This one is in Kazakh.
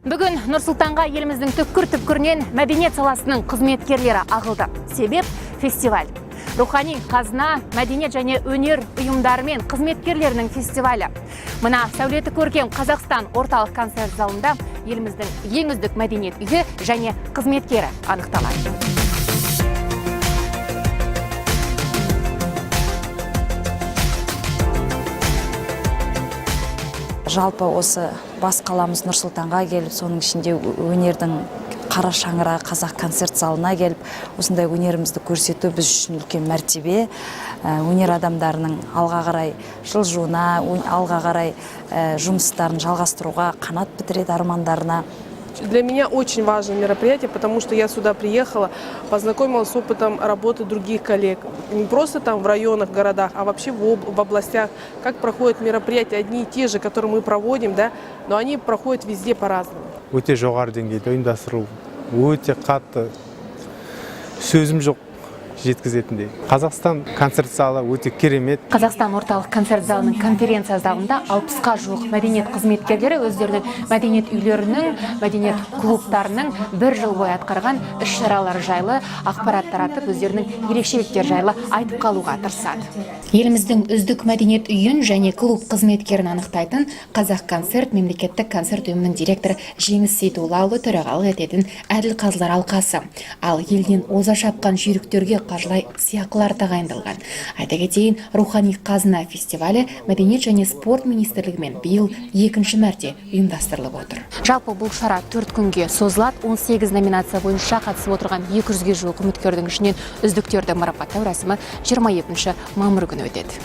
Бүгін Нұрсұлтанға еліміздің түккір-түккірінен мәдениет саласының қызметкерлері ағылды. Себеп фестиваль. Рухани қазына, мәдениет және өнер ұйымдары мен қызметкерлерінің фестивалі. Мына сәулеті көркем Қазақстан орталық концерт залында еліміздің ең үздік мәдениет үйі және қызметкері анықталады. Жалпы осы бас қаламыз Нұрсұлтанға келіп, соның ішінде өнердің қара шаңырағы қазақ концерт залына келіп, осындай өнерімізді көрсету біз үшін үлкен мәртебе. Өнер адамдарының алға қарай жылжуына, алға қарай жұмыстарын жалғастыруға қанат бітіреді армандарына. Для меня очень важное мероприятие, потому что я сюда приехала, познакомилась с опытом работы других коллег. Не просто там в районах, городах, а вообще в областях. Как проходят мероприятия, одни и те же, которые мы проводим, да, но они проходят везде по-разному. Өте жоғары деңгейде ұйымдастыру, өте қатты сөзім жоқ жеткізетіндей. Қазақстан концерт залы өте керемет. Қазақстан орталық концерт залының конференция залында 60-қа жуық мәдениет қызметкерлері өздерінің мәдениет үйлерінің, мәдениет клубтарының бір жыл бойы атқарған іс-шаралары жайлы ақпарат таратып, өздерінің ерекшеліктер жайлы айтып қалуға тырысады. Еліміздің үздік мәдениет үйін және клуб қызметкерін анықтайтын Қазақ концерт мемлекеттік концерт ұйымының директоры Жеңіс Сейдуллаұлы төрағалық ететін әділ қазылар алқасы. Ал елден оза шапқан жүйріктерге қаржылай сыйақылар тағайындалған. Айта кетейін, рухани қазына фестивалі мәдениет және спорт министрлігімен биыл екінші мәрте ұйымдастырылып отыр. Жалпы бұл шара 4 күнге созылады. 18 номинация бойынша қатысып отырған 200-ге жуық үміткердің ішінен үздіктерді марапаттау рәсімі 22 мамыр күні өтеді.